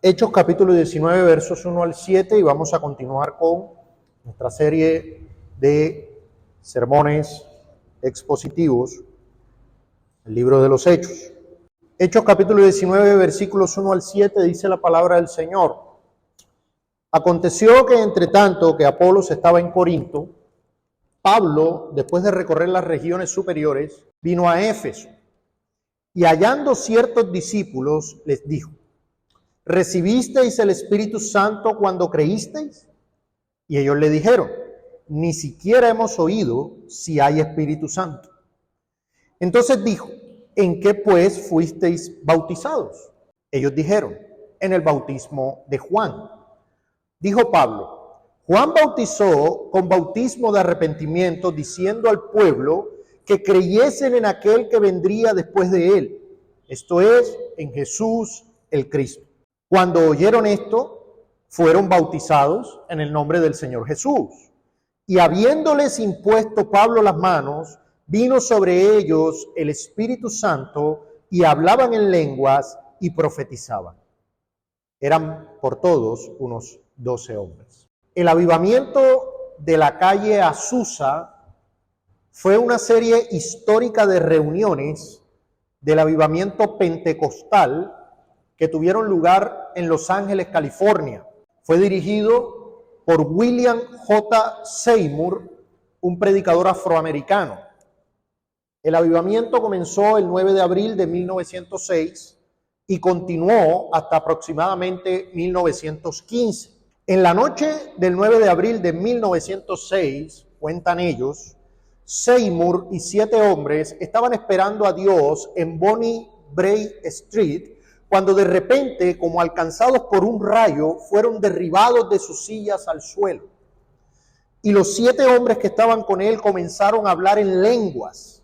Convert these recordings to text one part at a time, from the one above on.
Hechos capítulo 19, versos 1 al 7, y vamos a continuar con nuestra serie de sermones expositivos, el libro de los Hechos. Hechos capítulo 19, versículos 1 al 7, dice la palabra del Señor. Aconteció que entre tanto que Apolos estaba en Corinto, Pablo, después de recorrer las regiones superiores, vino a Éfeso, y hallando ciertos discípulos, les dijo: ¿recibisteis el Espíritu Santo cuando creísteis? Y ellos le dijeron: ni siquiera hemos oído si hay Espíritu Santo. Entonces dijo: ¿en qué pues fuisteis bautizados? Ellos dijeron: en el bautismo de Juan. Dijo Pablo: Juan bautizó con bautismo de arrepentimiento, diciendo al pueblo que creyesen en aquel que vendría después de él, esto es, en Jesús el Cristo. Cuando oyeron esto, fueron bautizados en el nombre del Señor Jesús. Y habiéndoles impuesto Pablo las manos, vino sobre ellos el Espíritu Santo, y hablaban en lenguas y profetizaban. Eran por todos unos 12 hombres. El avivamiento de la calle Azusa fue una serie histórica de reuniones del avivamiento pentecostal que tuvieron lugar en Los Ángeles, California. Fue dirigido por William J. Seymour, un predicador afroamericano. El avivamiento comenzó el 9 de abril de 1906 y continuó hasta aproximadamente 1915. En la noche del 9 de abril de 1906, cuentan ellos, Seymour y 7 hombres estaban esperando a Dios en Bonnie Bray Street, cuando de repente, como alcanzados por un rayo, fueron derribados de sus sillas al suelo. Y los 7 hombres que estaban con él comenzaron a hablar en lenguas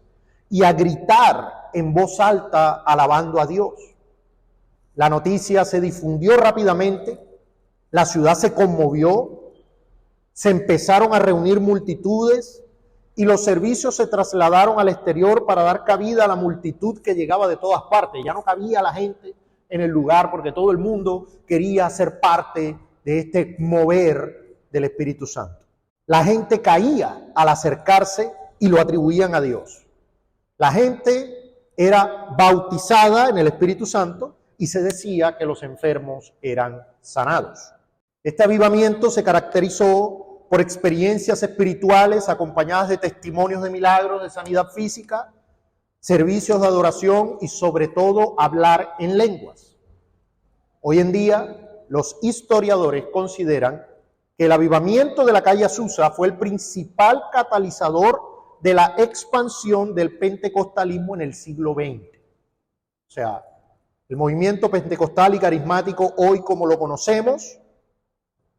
y a gritar en voz alta, alabando a Dios. La noticia se difundió rápidamente, la ciudad se conmovió, se empezaron a reunir multitudes y los servicios se trasladaron al exterior para dar cabida a la multitud que llegaba de todas partes. Ya no cabía la gente en el lugar porque todo el mundo quería ser parte de este mover del Espíritu Santo. La gente caía al acercarse y lo atribuían a Dios. La gente era bautizada en el Espíritu Santo y se decía que los enfermos eran sanados. Este avivamiento se caracterizó por experiencias espirituales acompañadas de testimonios de milagros, de sanidad física, servicios de adoración y sobre todo hablar en lenguas. Hoy en día los historiadores consideran que el avivamiento de la calle Azusa fue el principal catalizador de la expansión del pentecostalismo en el siglo XX. O sea, el movimiento pentecostal y carismático hoy como lo conocemos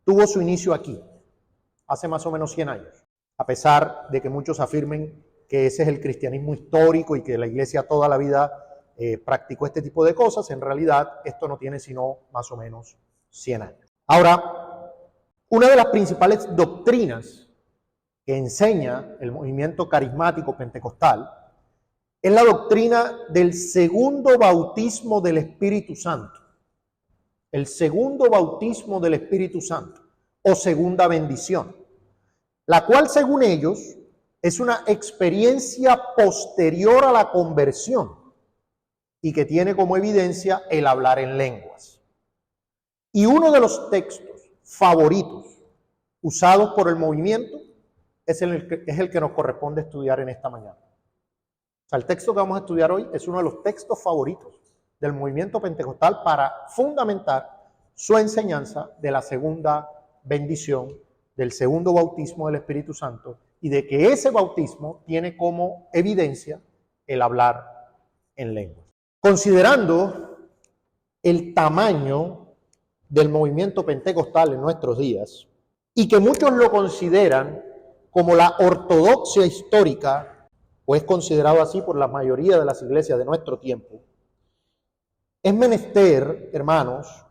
tuvo su inicio aquí, hace más o menos 100 años, a pesar de que muchos afirmen que ese es el cristianismo histórico y que la iglesia toda la vida practicó este tipo de cosas. En realidad esto no tiene sino más o menos 100 años. Ahora, una de las principales doctrinas que enseña el movimiento carismático pentecostal es la doctrina del segundo bautismo del Espíritu Santo. El segundo bautismo del Espíritu Santo o segunda bendición, la cual según ellos es una experiencia posterior a la conversión y que tiene como evidencia el hablar en lenguas. Y uno de los textos favoritos usados por el movimiento es el que nos corresponde estudiar en esta mañana. O sea, el texto que vamos a estudiar hoy es uno de los textos favoritos del movimiento pentecostal para fundamentar su enseñanza de la segunda bendición, del segundo bautismo del Espíritu Santo, y de que ese bautismo tiene como evidencia el hablar en lenguas. Considerando el tamaño del movimiento pentecostal en nuestros días, y que muchos lo consideran como la ortodoxia histórica, o es considerado así por la mayoría de las iglesias de nuestro tiempo, es menester, hermanos,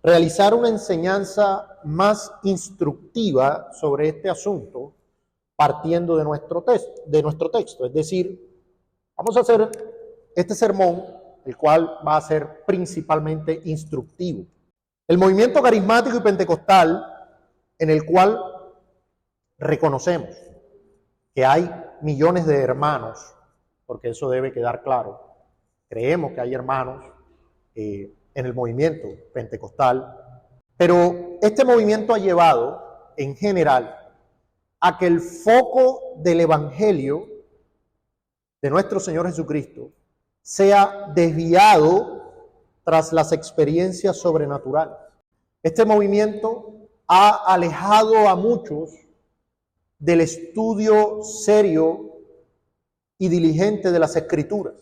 realizar una enseñanza más instructiva sobre este asunto partiendo de nuestro texto. Es decir, vamos a hacer este sermón, el cual va a ser principalmente instructivo. El movimiento carismático y pentecostal, en el cual reconocemos que hay millones de hermanos, porque eso debe quedar claro. Creemos que hay hermanos en el movimiento pentecostal, pero este movimiento ha llevado, en general, a que el foco del evangelio de nuestro Señor Jesucristo sea desviado tras las experiencias sobrenaturales. Este movimiento ha alejado a muchos del estudio serio y diligente de las Escrituras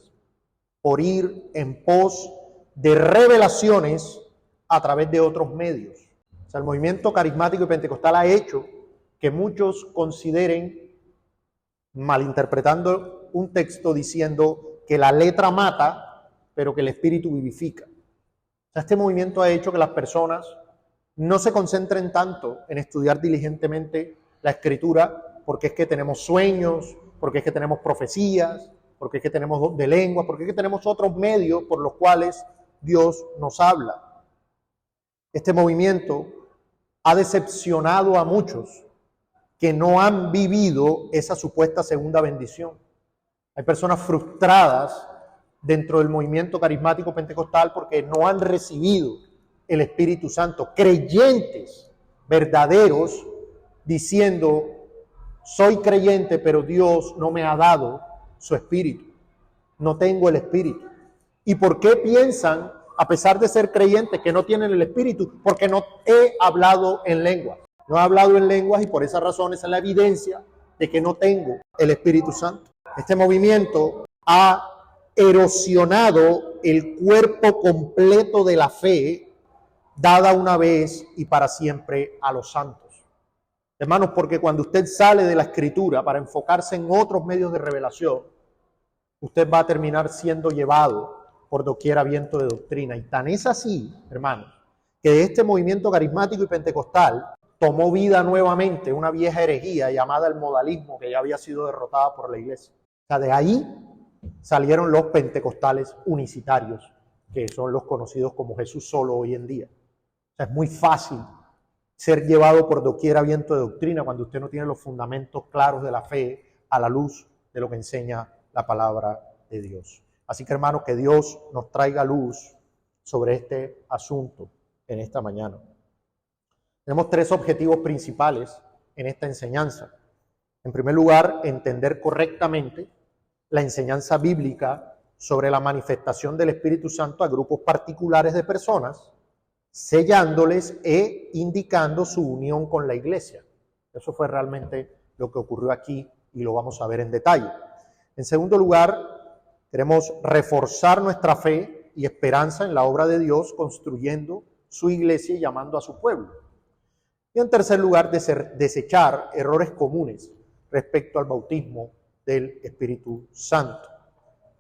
por ir en pos de revelaciones a través de otros medios. O sea, el movimiento carismático y pentecostal ha hecho que muchos consideren, malinterpretando un texto, diciendo que la letra mata, pero que el espíritu vivifica. O sea, este movimiento ha hecho que las personas no se concentren tanto en estudiar diligentemente la Escritura, porque es que tenemos sueños, porque es que tenemos profecías, porque es que tenemos don de lengua, porque es que tenemos otros medios por los cuales Dios nos habla. Este movimiento ha decepcionado a muchos que no han vivido esa supuesta segunda bendición. Hay personas frustradas dentro del movimiento carismático pentecostal porque no han recibido el Espíritu Santo. Creyentes verdaderos diciendo, soy creyente, pero Dios no me ha dado su Espíritu. No tengo el Espíritu. ¿Y por qué piensan, a pesar de ser creyentes, que no tienen el Espíritu? Porque no he hablado en lenguas. No he hablado en lenguas y por esa razón esa es la evidencia de que no tengo el Espíritu Santo. Este movimiento ha erosionado el cuerpo completo de la fe dada una vez y para siempre a los santos. Hermanos, porque cuando usted sale de la Escritura para enfocarse en otros medios de revelación, usted va a terminar siendo llevado por doquiera viento de doctrina. Y tan es así, hermanos, que de este movimiento carismático y pentecostal tomó vida nuevamente una vieja herejía llamada el modalismo, que ya había sido derrotada por la iglesia. O sea, de ahí salieron los pentecostales unicitarios, que son los conocidos como Jesús solo hoy en día. O sea, es muy fácil ser llevado por doquiera viento de doctrina cuando usted no tiene los fundamentos claros de la fe a la luz de lo que enseña la palabra de Dios. Así que, hermanos, que Dios nos traiga luz sobre este asunto en esta mañana. Tenemos tres objetivos principales en esta enseñanza. En primer lugar, entender correctamente la enseñanza bíblica sobre la manifestación del Espíritu Santo a grupos particulares de personas, sellándoles e indicando su unión con la iglesia. Eso fue realmente lo que ocurrió aquí y lo vamos a ver en detalle. En segundo lugar, queremos reforzar nuestra fe y esperanza en la obra de Dios, construyendo su iglesia y llamando a su pueblo. Y en tercer lugar, desechar errores comunes respecto al bautismo del Espíritu Santo.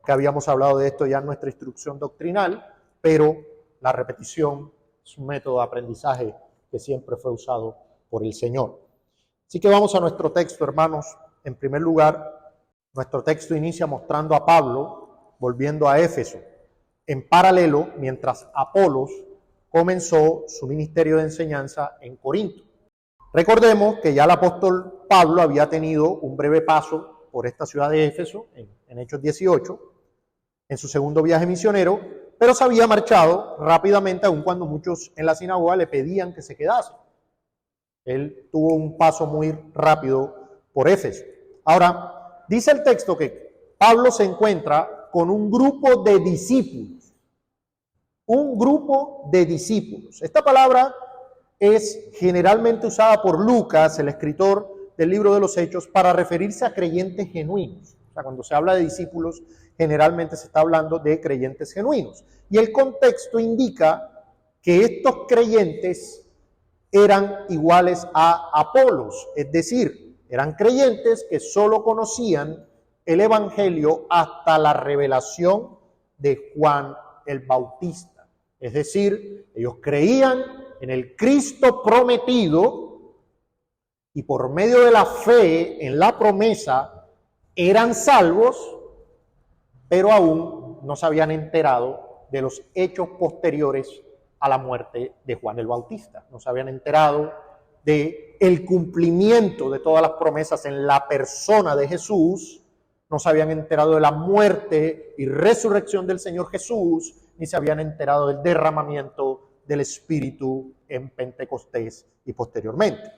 Que habíamos hablado de esto ya en nuestra instrucción doctrinal, pero la repetición es un método de aprendizaje que siempre fue usado por el Señor. Así que vamos a nuestro texto, hermanos. En primer lugar, nuestro texto inicia mostrando a Pablo volviendo a Éfeso. En paralelo, mientras Apolos comenzó su ministerio de enseñanza en Corinto. Recordemos que ya el apóstol Pablo había tenido un breve paso por esta ciudad de Éfeso en Hechos 18, en su segundo viaje misionero, pero se había marchado rápidamente, aun cuando muchos en la sinagoga le pedían que se quedase. Él tuvo un paso muy rápido por Éfeso. Ahora, dice el texto que Pablo se encuentra con un grupo de discípulos. Un grupo de discípulos. Esta palabra es generalmente usada por Lucas, el escritor del libro de los Hechos, para referirse a creyentes genuinos. O sea, cuando se habla de discípulos, generalmente se está hablando de creyentes genuinos. Y el contexto indica que estos creyentes eran iguales a Apolos, es decir, eran creyentes que solo conocían el evangelio hasta la revelación de Juan el Bautista. Es decir, ellos creían en el Cristo prometido y por medio de la fe en la promesa eran salvos, pero aún no se habían enterado de los hechos posteriores a la muerte de Juan el Bautista. No se habían enterado de el cumplimiento de todas las promesas en la persona de Jesús, no se habían enterado de la muerte y resurrección del Señor Jesús, ni se habían enterado del derramamiento del Espíritu en Pentecostés y posteriormente.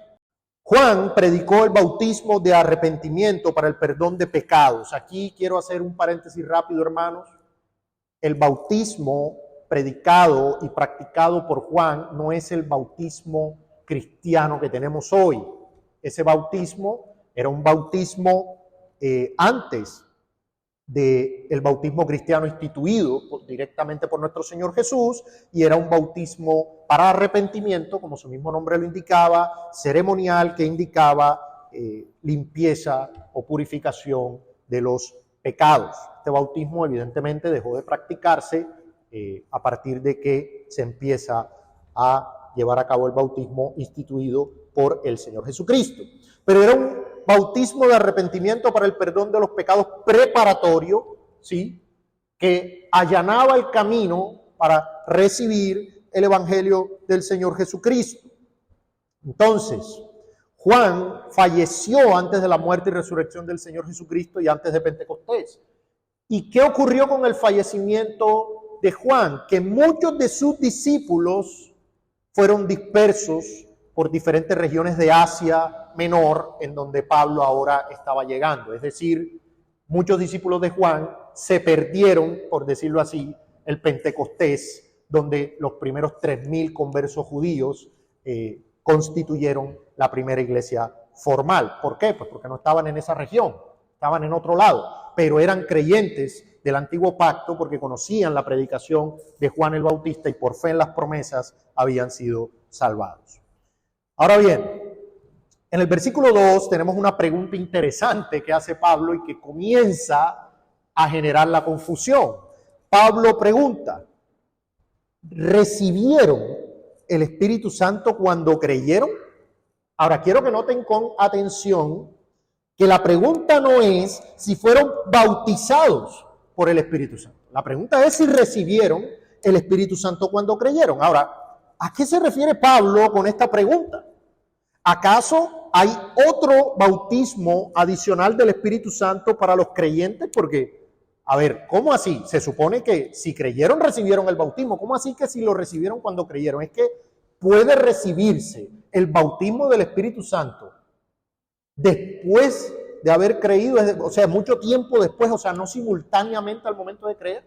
Juan predicó el bautismo de arrepentimiento para el perdón de pecados. Aquí quiero hacer un paréntesis rápido, hermanos. El bautismo predicado y practicado por Juan no es el bautismo cristiano que tenemos hoy. Ese bautismo era un bautismo antes del bautismo cristiano instituido directamente por nuestro Señor Jesús, y era un bautismo para arrepentimiento, como su mismo nombre lo indicaba, ceremonial, que indicaba limpieza o purificación de los pecados. Este bautismo evidentemente dejó de practicarse a partir de que se empieza a llevar a cabo el bautismo instituido por el Señor Jesucristo. Pero era un bautismo de arrepentimiento para el perdón de los pecados preparatorio, ¿sí?, que allanaba el camino para recibir el Evangelio del Señor Jesucristo. Entonces, Juan falleció antes de la muerte y resurrección del Señor Jesucristo y antes de Pentecostés. ¿Y qué ocurrió con el fallecimiento de Juan? Que muchos de sus discípulos fueron dispersos por diferentes regiones de Asia Menor, en donde Pablo ahora estaba llegando. Es decir, muchos discípulos de Juan se perdieron, por decirlo así, el Pentecostés, donde los primeros 3.000 conversos judíos constituyeron la primera iglesia formal. ¿Por qué? Pues porque no estaban en esa región, estaban en otro lado, pero eran creyentes del antiguo pacto porque conocían la predicación de Juan el Bautista y por fe en las promesas habían sido salvados. Ahora bien, en el versículo 2 tenemos una pregunta interesante que hace Pablo y que comienza a generar la confusión. Pablo pregunta, ¿recibieron el Espíritu Santo cuando creyeron? Ahora, quiero que noten con atención que la pregunta no es si fueron bautizados por el Espíritu Santo. La pregunta es si recibieron el Espíritu Santo cuando creyeron. Ahora, ¿a qué se refiere Pablo con esta pregunta? ¿Acaso hay otro bautismo adicional del Espíritu Santo para los creyentes? Porque, a ver, ¿cómo así? Se supone que si creyeron, recibieron el bautismo. ¿Cómo así que si lo recibieron cuando creyeron? Es que puede recibirse el bautismo del Espíritu Santo después de haber creído, o sea, mucho tiempo después, o sea, no simultáneamente al momento de creer.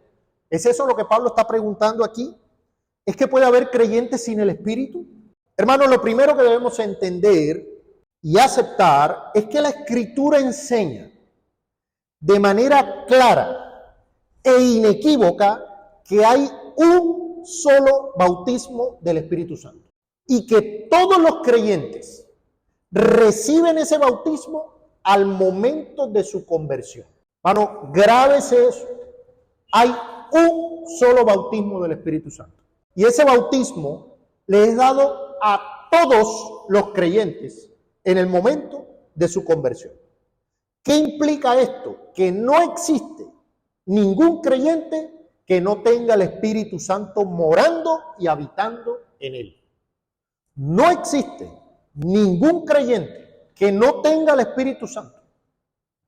¿Es eso lo que Pablo está preguntando aquí? ¿Es que puede haber creyentes sin el Espíritu? Hermanos, lo primero que debemos entender y aceptar es que la Escritura enseña de manera clara e inequívoca que hay un solo bautismo del Espíritu Santo y que todos los creyentes reciben ese bautismo al momento de su conversión. Hermano, grábese eso. Hay un solo bautismo del Espíritu Santo. Y ese bautismo le es dado a todos los creyentes en el momento de su conversión. ¿Qué implica esto? Que no existe ningún creyente que no tenga el Espíritu Santo morando y habitando en él. No existe ningún creyente que no tenga el Espíritu Santo.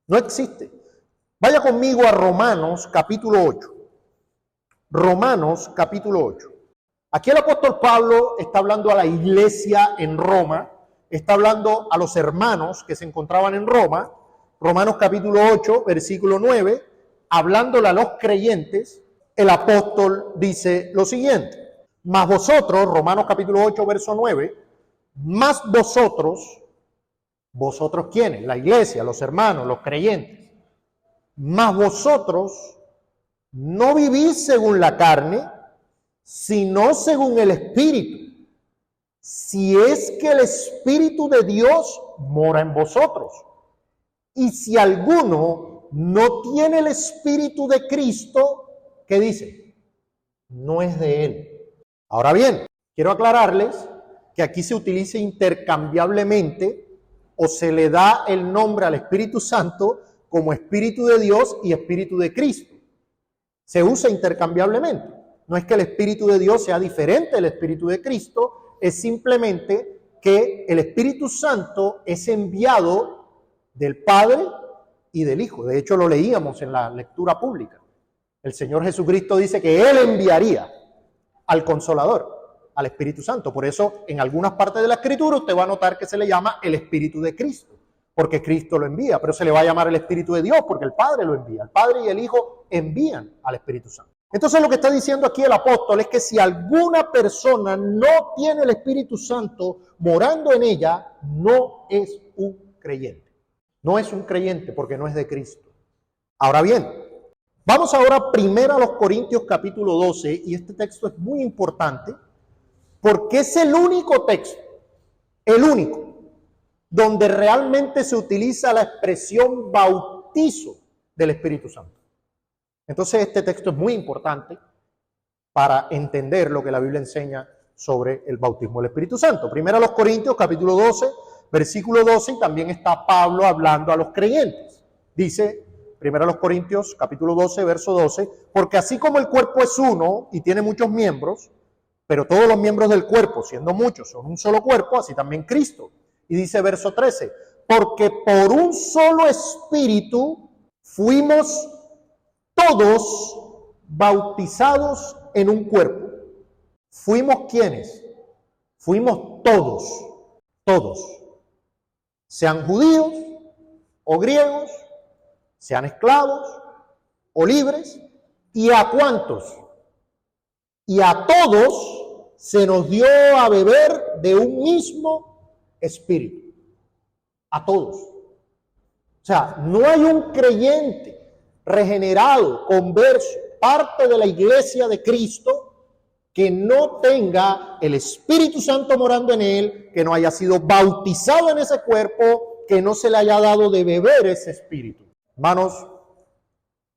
No existe. Vaya conmigo a Romanos capítulo 8. Romanos capítulo 8. Aquí el apóstol Pablo está hablando a la iglesia en Roma, está hablando a los hermanos que se encontraban en Roma. Romanos capítulo 8, versículo 9, hablándole a los creyentes, el apóstol dice lo siguiente: mas vosotros, Romanos capítulo 8, verso 9, mas vosotros, ¿vosotros quiénes? La iglesia, los hermanos, los creyentes. Mas vosotros no vivís según la carne, sino según el Espíritu, si es que el Espíritu de Dios mora en vosotros. Y si alguno no tiene el Espíritu de Cristo, ¿qué dice? No es de él. Ahora bien, quiero aclararles que aquí se utiliza intercambiablemente o se le da el nombre al Espíritu Santo como Espíritu de Dios y Espíritu de Cristo. Se usa intercambiablemente. No es que el Espíritu de Dios sea diferente del Espíritu de Cristo, es simplemente que el Espíritu Santo es enviado del Padre y del Hijo. De hecho, lo leíamos en la lectura pública. El Señor Jesucristo dice que Él enviaría al Consolador, al Espíritu Santo. Por eso, en algunas partes de la Escritura, usted va a notar que se le llama el Espíritu de Cristo, porque Cristo lo envía, pero se le va a llamar el Espíritu de Dios, porque el Padre lo envía. El Padre y el Hijo envían al Espíritu Santo. Entonces, lo que está diciendo aquí el apóstol es que si alguna persona no tiene el Espíritu Santo morando en ella, no es un creyente. No es un creyente porque no es de Cristo. Ahora bien, vamos ahora primero a los Corintios capítulo 12, y este texto es muy importante porque es el único texto, el único, donde realmente se utiliza la expresión bautizo del Espíritu Santo. Entonces este texto es muy importante para entender lo que la Biblia enseña sobre el bautismo del Espíritu Santo. Primero a los Corintios capítulo 12, versículo 12, y también está Pablo hablando a los creyentes. Dice, primero a los Corintios capítulo 12, verso 12, porque así como el cuerpo es uno y tiene muchos miembros, pero todos los miembros del cuerpo, siendo muchos, son un solo cuerpo, así también Cristo. Y dice verso 13, porque por un solo espíritu fuimos todos bautizados en un cuerpo. ¿Fuimos quiénes? Fuimos todos, todos. Sean judíos o griegos, sean esclavos o libres. ¿Y a cuántos? Y a todos se nos dio a beber de un mismo espíritu. A todos. O sea, no hay un creyente regenerado, converso, parte de la iglesia de Cristo, que no tenga el Espíritu Santo morando en él, que no haya sido bautizado en ese cuerpo, que no se le haya dado de beber ese Espíritu. Hermanos,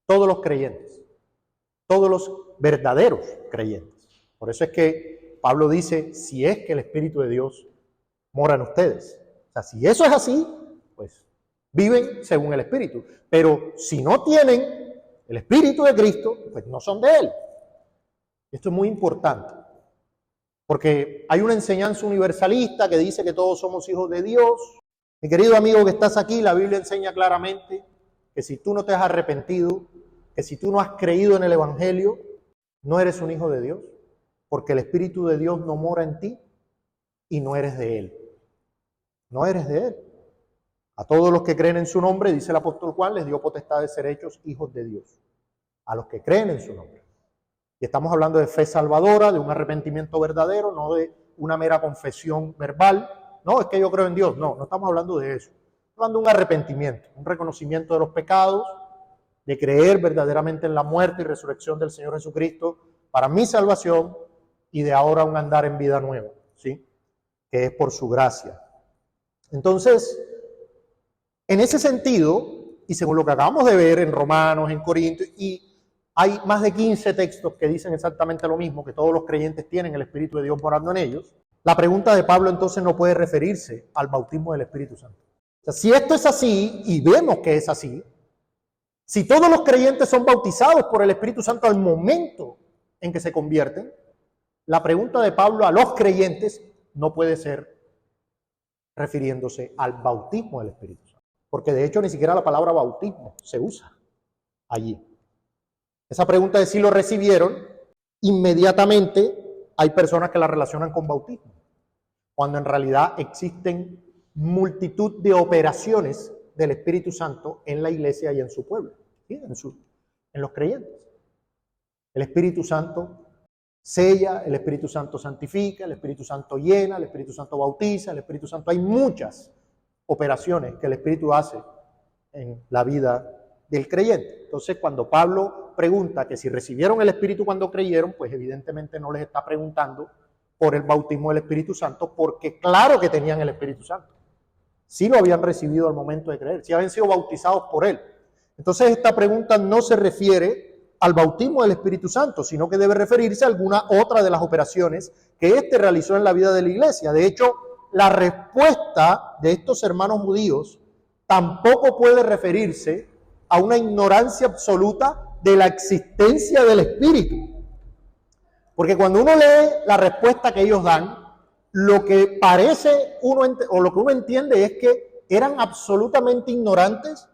todos los creyentes, todos los verdaderos creyentes. Por eso es que Pablo dice, si es que el Espíritu de Dios mora en ustedes. O sea, si eso es así, pues viven según el Espíritu. Pero si no tienen el Espíritu de Cristo, pues no son de Él. Esto es muy importante, porque hay una enseñanza universalista que dice que todos somos hijos de Dios. Mi querido amigo que estás aquí, la Biblia enseña claramente que si tú no te has arrepentido, que si tú no has creído en el Evangelio, no eres un hijo de Dios, porque el Espíritu de Dios no mora en ti y no eres de Él. No eres de Él. A todos los que creen en su nombre, dice el apóstol Juan, les dio potestad de ser hechos hijos de Dios. A los que creen en su nombre. Y estamos hablando de fe salvadora, de un arrepentimiento verdadero, no de una mera confesión verbal. No, es que yo creo en Dios. No, no estamos hablando de eso. Estamos hablando de un arrepentimiento, un reconocimiento de los pecados, de creer verdaderamente en la muerte y resurrección del Señor Jesucristo para mi salvación y de ahora un andar en vida nueva, ¿sí? Que es por su gracia. Entonces, en ese sentido, y según lo que acabamos de ver en Romanos, en Corintios, y hay más de 15 textos que dicen exactamente lo mismo, que todos los creyentes tienen el Espíritu de Dios morando en ellos, la pregunta de Pablo entonces no puede referirse al bautismo del Espíritu Santo. O sea, si esto es así, y vemos que es así, si todos los creyentes son bautizados por el Espíritu Santo al momento en que se convierten, la pregunta de Pablo a los creyentes no puede ser refiriéndose al bautismo del Espíritu Santo. Porque de hecho ni siquiera la palabra bautismo se usa allí. Esa pregunta de si lo recibieron, inmediatamente hay personas que la relacionan con bautismo, cuando en realidad existen multitud de operaciones del Espíritu Santo en la iglesia y en su pueblo, ¿sí? en los creyentes. El Espíritu Santo sella, el Espíritu Santo santifica, el Espíritu Santo llena, el Espíritu Santo bautiza, el Espíritu Santo... Hay muchas operaciones que el Espíritu hace en la vida del creyente. Entonces, cuando Pablo pregunta que si recibieron el Espíritu cuando creyeron, pues evidentemente no les está preguntando por el bautismo del Espíritu Santo, porque claro que tenían el Espíritu Santo. Sí lo habían recibido al momento de creer, sí habían sido bautizados por Él. Entonces, esta pregunta no se refiere al bautismo del Espíritu Santo, sino que debe referirse a alguna otra de las operaciones que éste realizó en la vida de la iglesia. De hecho, la respuesta de estos hermanos judíos tampoco puede referirse a una ignorancia absoluta de la existencia del Espíritu. Porque cuando uno lee la respuesta que ellos dan, lo que parece o lo que uno entiende es que eran absolutamente ignorantes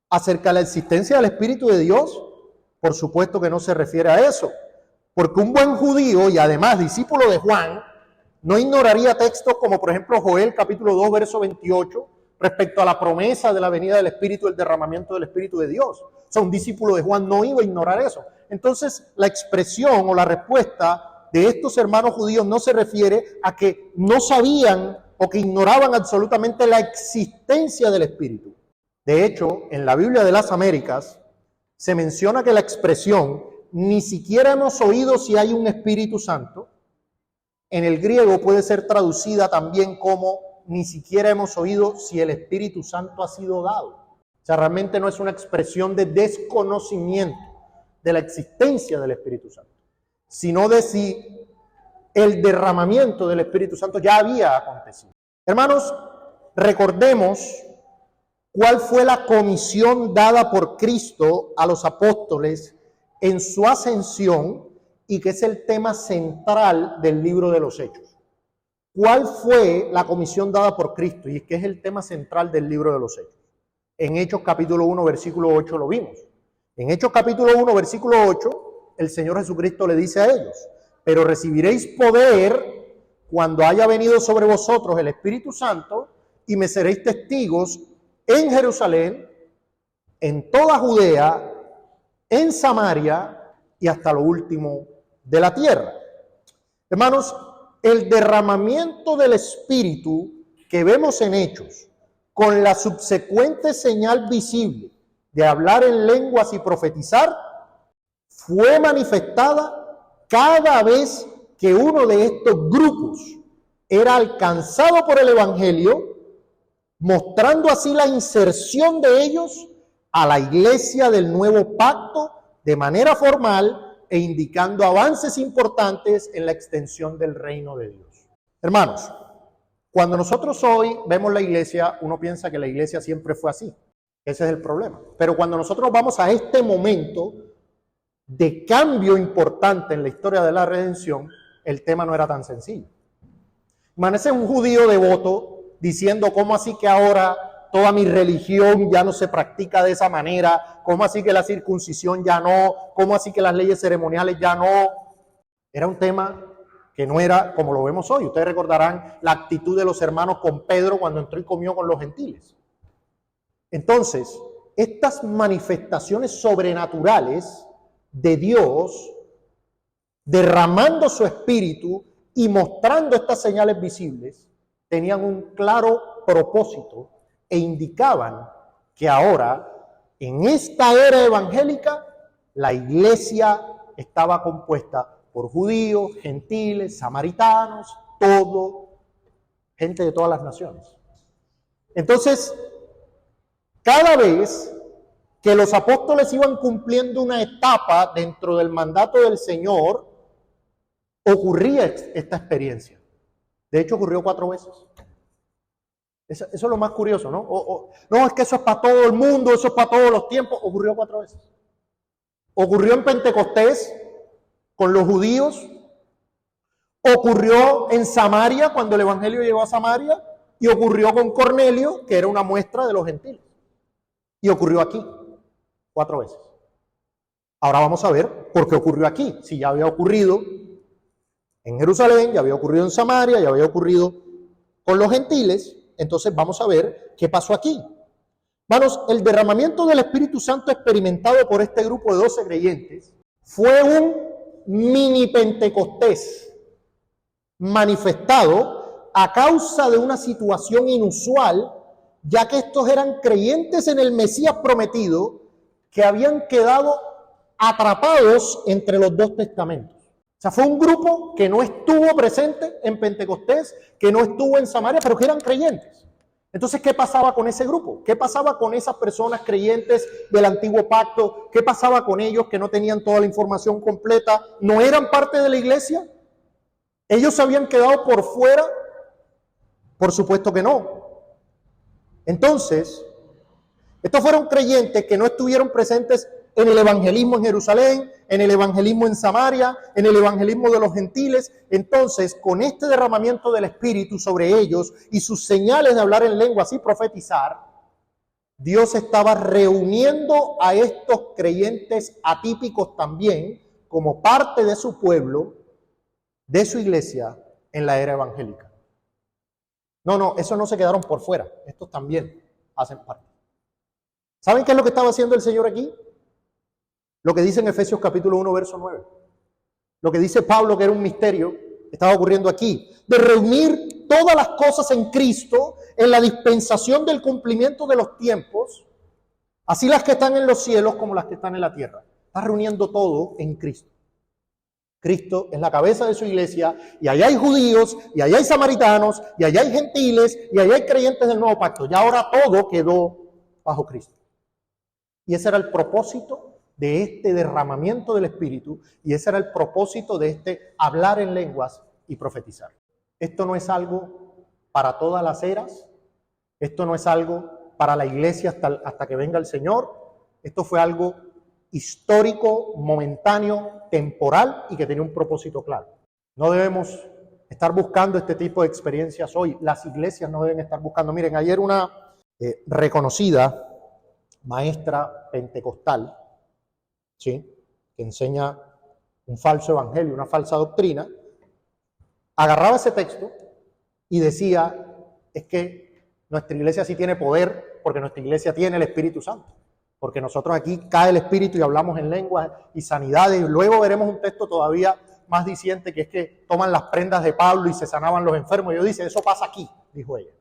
acerca de la existencia del Espíritu de Dios. Por supuesto que no se refiere a eso, porque un buen judío y además discípulo de Juan no ignoraría textos como por ejemplo Joel capítulo 2 verso 28 respecto a la promesa de la venida del Espíritu, el derramamiento del Espíritu de Dios. O sea, un discípulo de Juan no iba a ignorar eso. Entonces la expresión o la respuesta de estos hermanos judíos no se refiere a que no sabían o que ignoraban absolutamente la existencia del Espíritu. De hecho, en la Biblia de las Américas se menciona que la expresión ni siquiera hemos oído si hay un Espíritu Santo, en el griego puede ser traducida también como ni siquiera hemos oído si el Espíritu Santo ha sido dado. O sea, realmente no es una expresión de desconocimiento de la existencia del Espíritu Santo, sino de si el derramamiento del Espíritu Santo ya había acontecido. Hermanos, recordemos cuál fue la comisión dada por Cristo a los apóstoles en su ascensión y que es el tema central del libro de los Hechos. ¿Cuál fue la comisión dada por Cristo? Y que es el tema central del libro de los Hechos. En Hechos capítulo 1, versículo 8 lo vimos. En Hechos capítulo 1, versículo 8, el Señor Jesucristo le dice a ellos: pero recibiréis poder cuando haya venido sobre vosotros el Espíritu Santo y me seréis testigos en Jerusalén, en toda Judea, en Samaria y hasta lo último de la tierra. Hermanos, el derramamiento del Espíritu que vemos en Hechos, con la subsecuente señal visible de hablar en lenguas y profetizar, fue manifestada cada vez que uno de estos grupos era alcanzado por el Evangelio, mostrando así la inserción de ellos a la iglesia del nuevo pacto de manera formal e indicando avances importantes en la extensión del reino de Dios. Hermanos, cuando nosotros hoy vemos la iglesia, uno piensa que la iglesia siempre fue así. Ese es el problema. Pero cuando nosotros vamos a este momento de cambio importante en la historia de la redención, el tema no era tan sencillo. Imagínense un judío devoto diciendo: ¿cómo así que ahora toda mi religión ya no se practica de esa manera? ¿Cómo así que la circuncisión ya no? ¿Cómo así que las leyes ceremoniales ya no? Era un tema que no era como lo vemos hoy. Ustedes recordarán la actitud de los hermanos con Pedro cuando entró y comió con los gentiles. Entonces, estas manifestaciones sobrenaturales de Dios derramando su espíritu y mostrando estas señales visibles tenían un claro propósito e indicaban que ahora, en esta era evangélica, la iglesia estaba compuesta por judíos, gentiles, samaritanos, gente de todas las naciones. Entonces, cada vez que los apóstoles iban cumpliendo una etapa dentro del mandato del Señor, ocurría esta experiencia. De hecho, ocurrió 4 veces. Eso es lo más curioso, ¿no? No, es que eso es para todo el mundo, eso es para todos los tiempos. Ocurrió 4 veces. Ocurrió en Pentecostés con los judíos. Ocurrió en Samaria cuando el evangelio llegó a Samaria. Y ocurrió con Cornelio, que era una muestra de los gentiles. Y ocurrió aquí 4 veces. Ahora vamos a ver por qué ocurrió aquí. Si ya había ocurrido en Jerusalén, ya había ocurrido en Samaria, ya había ocurrido con los gentiles, entonces vamos a ver qué pasó aquí. Hermanos, el derramamiento del Espíritu Santo experimentado por este grupo de 12 creyentes fue un mini Pentecostés manifestado a causa de una situación inusual, ya que estos eran creyentes en el Mesías prometido que habían quedado atrapados entre los 2 testamentos. O sea, fue un grupo que no estuvo presente en Pentecostés, que no estuvo en Samaria, pero que eran creyentes. Entonces, ¿qué pasaba con ese grupo? ¿Qué pasaba con esas personas creyentes del antiguo pacto? ¿Qué pasaba con ellos que no tenían toda la información completa? ¿No eran parte de la iglesia? ¿Ellos se habían quedado por fuera? Por supuesto que no. Entonces, estos fueron creyentes que no estuvieron presentes en el evangelismo en Jerusalén, en el evangelismo en Samaria, en el evangelismo de los gentiles. Entonces, con este derramamiento del Espíritu sobre ellos y sus señales de hablar en lenguas y profetizar, Dios estaba reuniendo a estos creyentes atípicos también como parte de su pueblo, de su iglesia, en la era evangélica. No, esos no se quedaron por fuera, estos también hacen parte. ¿Saben qué es lo que estaba haciendo el Señor aquí? Lo que dice en Efesios capítulo 1, verso 9. Lo que dice Pablo, que era un misterio, estaba ocurriendo aquí, de reunir todas las cosas en Cristo, en la dispensación del cumplimiento de los tiempos, así las que están en los cielos como las que están en la tierra. Está reuniendo todo en Cristo. Cristo es la cabeza de su iglesia, y allá hay judíos, y allá hay samaritanos, y allá hay gentiles, y allá hay creyentes del nuevo pacto. Y ahora todo quedó bajo Cristo. Y ese era el propósito de este derramamiento del Espíritu, y ese era el propósito de este hablar en lenguas y profetizar. Esto no es algo para todas las eras, esto no es algo para la iglesia hasta que venga el Señor. Esto fue algo histórico, momentáneo, temporal, y que tenía un propósito claro. No debemos estar buscando este tipo de experiencias hoy. Las iglesias no deben estar buscando. Miren, ayer una reconocida maestra pentecostal, ¿sí?, que enseña un falso evangelio, una falsa doctrina, agarraba ese texto y decía, es que nuestra iglesia sí tiene poder porque nuestra iglesia tiene el Espíritu Santo, porque nosotros aquí cae el Espíritu y hablamos en lenguas y sanidades, y luego veremos un texto todavía más diciente, que es que toman las prendas de Pablo y se sanaban los enfermos. Y yo dice, eso pasa aquí, dijo ella.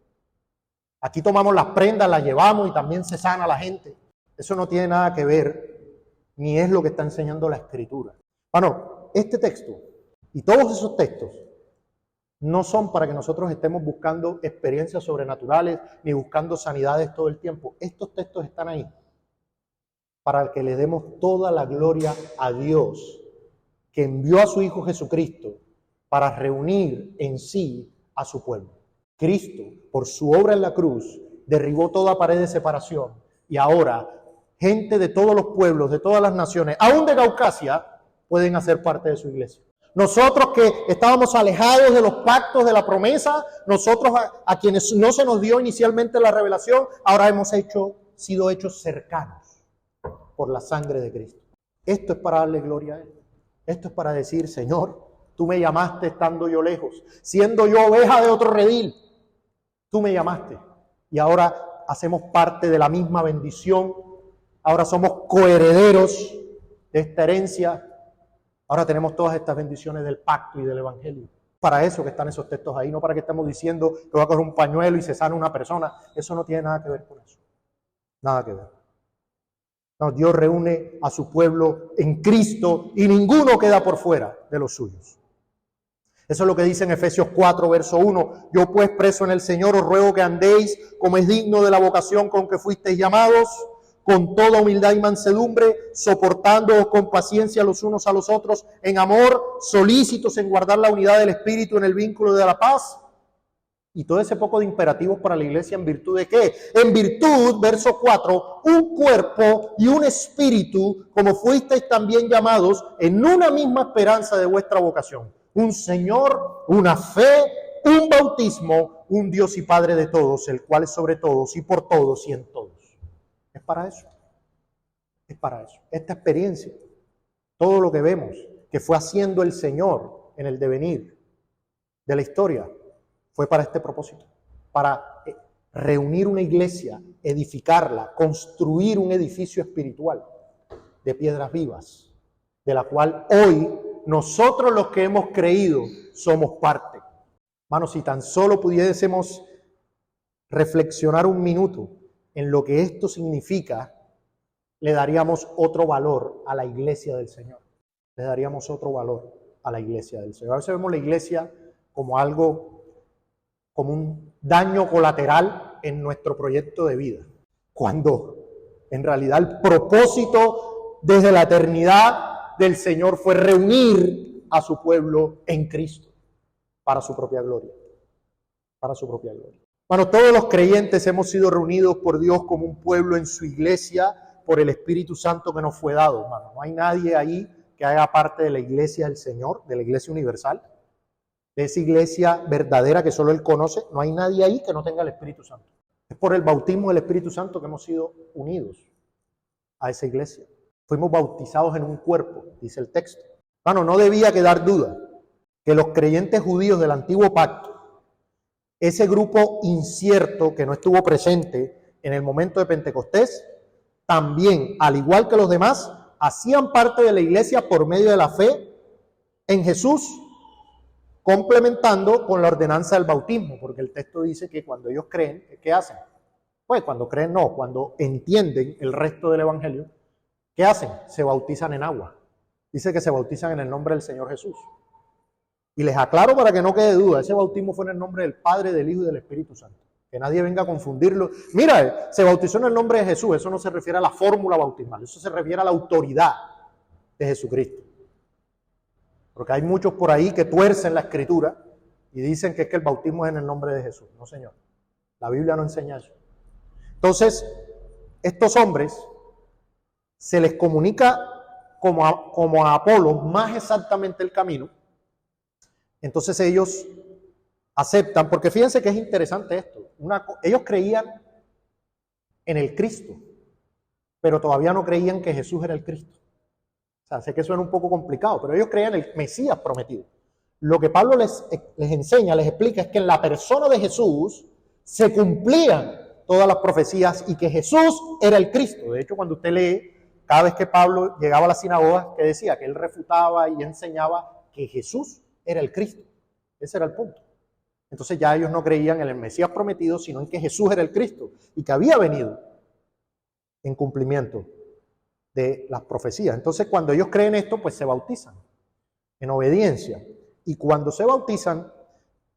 Aquí tomamos las prendas, las llevamos y también se sana la gente. Eso no tiene nada que ver, ni es lo que está enseñando la Escritura. Bueno, este texto y todos esos textos no son para que nosotros estemos buscando experiencias sobrenaturales ni buscando sanidades todo el tiempo. Estos textos están ahí para que le demos toda la gloria a Dios, que envió a su Hijo Jesucristo para reunir en sí a su pueblo. Cristo, por su obra en la cruz, derribó toda pared de separación, y ahora gente de todos los pueblos, de todas las naciones, aún de Caucasia, pueden hacer parte de su iglesia. Nosotros que estábamos alejados de los pactos, de la promesa, nosotros a quienes no se nos dio inicialmente la revelación, ahora hemos sido hechos cercanos por la sangre de Cristo. Esto es para darle gloria a Él. Esto es para decir, Señor, tú me llamaste estando yo lejos, siendo yo oveja de otro redil. Tú me llamaste y ahora hacemos parte de la misma bendición. Ahora somos coherederos de esta herencia. Ahora tenemos todas estas bendiciones del pacto y del evangelio. Para eso que están esos textos ahí, no para que estemos diciendo que va a coger un pañuelo y se sana una persona. Eso no tiene nada que ver con eso. Nada que ver. No, Dios reúne a su pueblo en Cristo y ninguno queda por fuera de los suyos. Eso es lo que dice en Efesios 4, verso 1. Yo pues, preso en el Señor, os ruego que andéis como es digno de la vocación con que fuisteis llamados, con toda humildad y mansedumbre, soportándoos con paciencia los unos a los otros, en amor, solícitos en guardar la unidad del Espíritu en el vínculo de la paz. Y todo ese poco de imperativos para la iglesia, ¿en virtud de qué? En virtud, verso 4, un cuerpo y un espíritu, como fuisteis también llamados, en una misma esperanza de vuestra vocación. Un Señor, una fe, un bautismo, un Dios y Padre de todos, el cual es sobre todos y por todos y en todos. Es para eso. Es para eso. Esta experiencia, todo lo que vemos que fue haciendo el Señor en el devenir de la historia, fue para este propósito, para reunir una iglesia, edificarla, construir un edificio espiritual de piedras vivas, de la cual hoy nosotros los que hemos creído somos parte. Hermanos, si tan solo pudiésemos reflexionar un minuto en lo que esto significa, le daríamos otro valor a la iglesia del Señor. Le daríamos otro valor a la iglesia del Señor. A veces vemos la iglesia como algo, como un daño colateral en nuestro proyecto de vida, cuando en realidad el propósito desde la eternidad del Señor fue reunir a su pueblo en Cristo para su propia gloria. Para su propia gloria. Bueno, todos los creyentes hemos sido reunidos por Dios como un pueblo en su iglesia por el Espíritu Santo que nos fue dado, hermano. No hay nadie ahí que haga parte de la iglesia del Señor, de la iglesia universal, de esa iglesia verdadera que solo Él conoce. No hay nadie ahí que no tenga el Espíritu Santo. Es por el bautismo del Espíritu Santo que hemos sido unidos a esa iglesia. Fuimos bautizados en un cuerpo, dice el texto. Hermano, no debía quedar duda que los creyentes judíos del antiguo pacto, ese grupo incierto que no estuvo presente en el momento de Pentecostés, también, al igual que los demás, hacían parte de la iglesia por medio de la fe en Jesús, complementando con la ordenanza del bautismo, porque el texto dice que cuando ellos creen, ¿qué hacen? Pues cuando creen no, cuando entienden el resto del evangelio, ¿qué hacen? Se bautizan en agua. Dice que se bautizan en el nombre del Señor Jesús. Y les aclaro para que no quede duda, ese bautismo fue en el nombre del Padre, del Hijo y del Espíritu Santo. Que nadie venga a confundirlo. Mira, se bautizó en el nombre de Jesús. Eso no se refiere a la fórmula bautismal. Eso se refiere a la autoridad de Jesucristo. Porque hay muchos por ahí que tuercen la Escritura y dicen que es que el bautismo es en el nombre de Jesús. No, señor. La Biblia no enseña eso. Entonces, estos hombres se les comunica como a Apolo más exactamente el camino. Entonces ellos aceptan, porque fíjense que es interesante esto. Ellos creían en el Cristo, pero todavía no creían que Jesús era el Cristo. O sea, sé que suena un poco complicado, pero ellos creían en el Mesías prometido. Lo que Pablo les enseña, les explica, es que en la persona de Jesús se cumplían todas las profecías y que Jesús era el Cristo. De hecho, cuando usted lee, cada vez que Pablo llegaba a la sinagoga, que decía que él refutaba y enseñaba que Jesús era el Cristo. Ese era el punto. Entonces ya ellos no creían en el Mesías prometido, sino en que Jesús era el Cristo y que había venido en cumplimiento de las profecías. Entonces cuando ellos creen esto, pues se bautizan en obediencia. Y cuando se bautizan,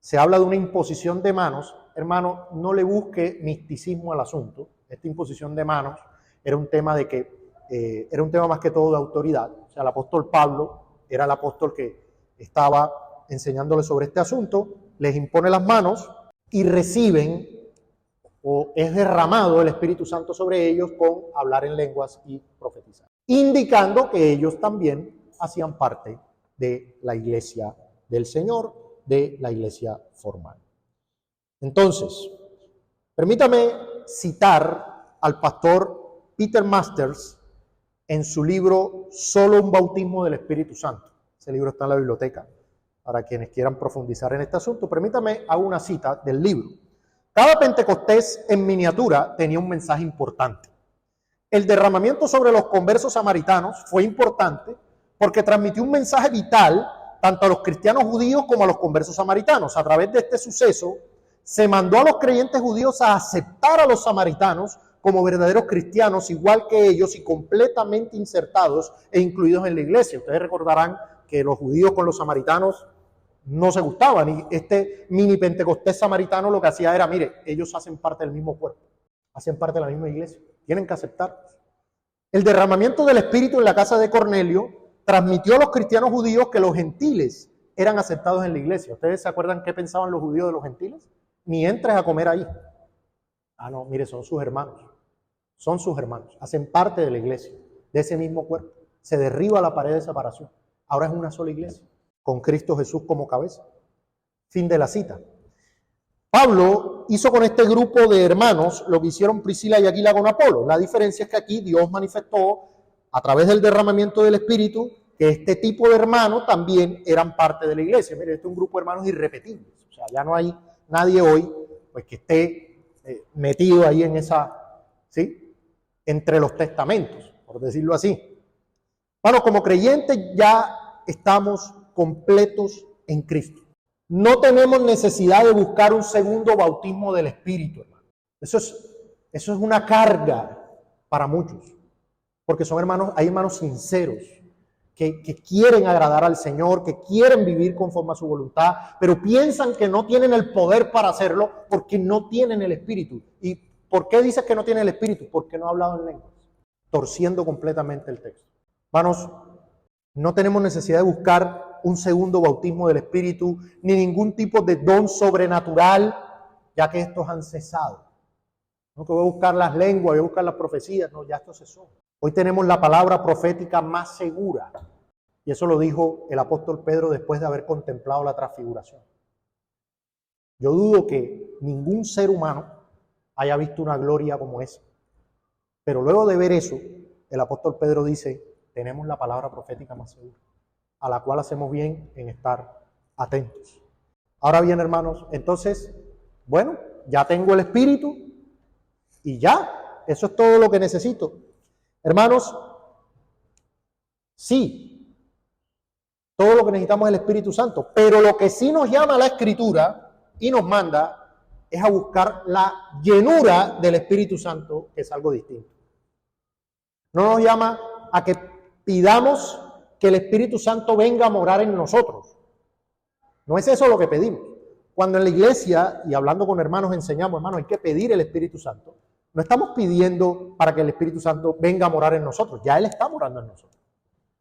se habla de una imposición de manos. Hermano, no le busque misticismo al asunto. Esta imposición de manos era un tema de que era un tema más que todo de autoridad. O sea, el apóstol Pablo era el apóstol que estaba enseñándole sobre este asunto, les impone las manos y reciben o es derramado el Espíritu Santo sobre ellos con hablar en lenguas y profetizar, indicando que ellos también hacían parte de la iglesia del Señor, de la iglesia formal. Entonces, permítame citar al pastor Peter Masters en su libro Solo un bautismo del Espíritu Santo. Ese libro está en la biblioteca para quienes quieran profundizar en este asunto. Permítame, hago una cita del libro. Cada Pentecostés en miniatura tenía un mensaje importante. El derramamiento sobre los conversos samaritanos fue importante porque transmitió un mensaje vital tanto a los cristianos judíos como a los conversos samaritanos. A través de este suceso se mandó a los creyentes judíos a aceptar a los samaritanos como verdaderos cristianos, igual que ellos y completamente insertados e incluidos en la iglesia. Ustedes recordarán que los judíos con los samaritanos no se gustaban y este mini Pentecostés samaritano lo que hacía era, mire, ellos hacen parte del mismo cuerpo, hacen parte de la misma iglesia, tienen que aceptarlos. El derramamiento del Espíritu en la casa de Cornelio transmitió a los cristianos judíos que los gentiles eran aceptados en la iglesia. ¿Ustedes se acuerdan qué pensaban los judíos de los gentiles? Ni entres a comer ahí. Ah, no, mire, son sus hermanos. Son sus hermanos. Hacen parte de la iglesia, de ese mismo cuerpo. Se derriba la pared de separación. Ahora es una sola iglesia, con Cristo Jesús como cabeza. Fin de la cita. Pablo hizo con este grupo de hermanos lo que hicieron Priscila y Aquila con Apolo. La diferencia es que aquí Dios manifestó a través del derramamiento del Espíritu que este tipo de hermanos también eran parte de la iglesia. Mire, este es un grupo de hermanos irrepetibles. O sea, ya no hay nadie hoy pues que esté metido ahí en esa, ¿sí? Entre los testamentos, por decirlo así. Bueno, como creyentes ya estamos completos en Cristo. No tenemos necesidad de buscar un segundo bautismo del Espíritu, hermano. Eso es una carga para muchos, porque son hermanos, hay hermanos sinceros que quieren agradar al Señor, que quieren vivir conforme a su voluntad, pero piensan que no tienen el poder para hacerlo porque no tienen el Espíritu. ¿Y por qué dices que no tienen el Espíritu? Porque no ha hablado en lenguas, torciendo completamente el texto. Hermanos, no tenemos necesidad de buscar un segundo bautismo del Espíritu, ni ningún tipo de don sobrenatural, ya que estos han cesado. No que voy a buscar las lenguas, voy a buscar las profecías. No, ya esto cesó. Hoy tenemos la palabra profética más segura. Y eso lo dijo el apóstol Pedro después de haber contemplado la transfiguración. Yo dudo que ningún ser humano haya visto una gloria como esa. Pero luego de ver eso, el apóstol Pedro dice, tenemos la palabra profética más segura, a la cual hacemos bien en estar atentos. Ahora bien, hermanos, entonces, bueno, ya tengo el Espíritu y ya, eso es todo lo que necesito. Hermanos, sí, todo lo que necesitamos es el Espíritu Santo, pero lo que sí nos llama la Escritura y nos manda es a buscar la llenura del Espíritu Santo, que es algo distinto. No nos llama a que pidamos que el Espíritu Santo venga a morar en nosotros. No es eso lo que pedimos. Cuando en la iglesia, y hablando con hermanos, enseñamos, hermanos, hay que pedir el Espíritu Santo. No estamos pidiendo para que el Espíritu Santo venga a morar en nosotros. Ya Él está morando en nosotros.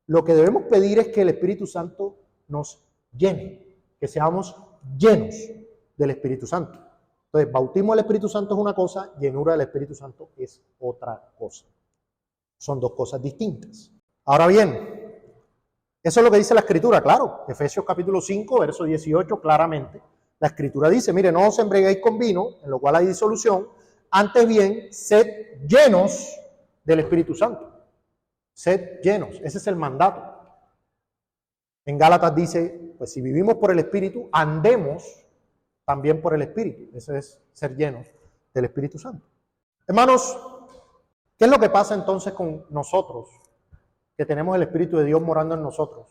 Lo que debemos pedir es que el Espíritu Santo nos llene, que seamos llenos del Espíritu Santo. Entonces, bautismo del Espíritu Santo es una cosa, llenura del Espíritu Santo es otra cosa. Son dos cosas distintas. Ahora bien, eso es lo que dice la Escritura, claro. Efesios capítulo 5, verso 18, claramente. La Escritura dice, mire, no os embriaguéis con vino, en lo cual hay disolución, antes bien, sed llenos del Espíritu Santo. Sed llenos, ese es el mandato. En Gálatas dice, pues si vivimos por el Espíritu, andemos también por el Espíritu. Eso es ser llenos del Espíritu Santo. Hermanos, ¿qué es lo que pasa entonces con nosotros, que tenemos el Espíritu de Dios morando en nosotros,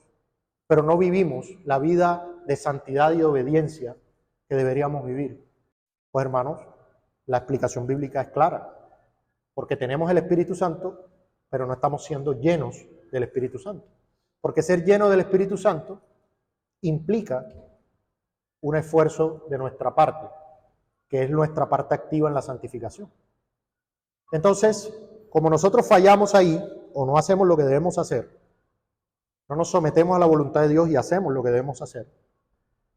pero no vivimos la vida de santidad y obediencia que deberíamos vivir? Pues hermanos, la explicación bíblica es clara, porque tenemos el Espíritu Santo, pero no estamos siendo llenos del Espíritu Santo. Porque ser lleno del Espíritu Santo implica un esfuerzo de nuestra parte, que es nuestra parte activa en la santificación. Entonces, como nosotros fallamos ahí, o no hacemos lo que debemos hacer, no nos sometemos a la voluntad de Dios y hacemos lo que debemos hacer,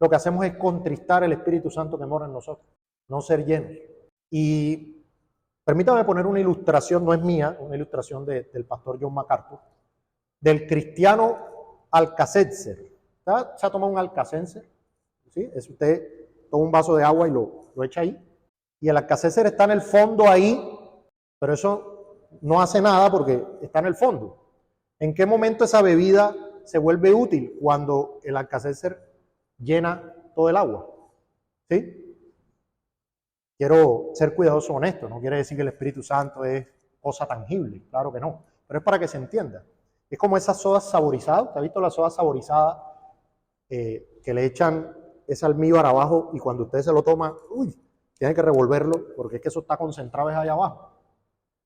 lo que hacemos es contristar el Espíritu Santo que mora en nosotros, no ser llenos. Y permítame poner una ilustración, no es mía, una ilustración del pastor John MacArthur, del cristiano Alka-Seltzer. ¿Se ha tomado un Alka-Seltzer? ¿Sí? Es usted toma un vaso de agua y lo echa ahí. Y el Alka-Seltzer está en el fondo ahí, pero eso no hace nada porque está en el fondo. ¿En qué momento esa bebida se vuelve útil? Cuando el Alka-Seltzer llena todo el agua. ¿Sí? Quiero ser cuidadoso, honesto. No quiere decir que el Espíritu Santo es cosa tangible. Claro que no. Pero es para que se entienda. Es como esas sodas saborizadas. ¿Usted ha visto las sodas saborizadas que le echan ese almíbar abajo y cuando usted se lo toma, tiene que revolverlo porque es que eso está concentrado allá abajo?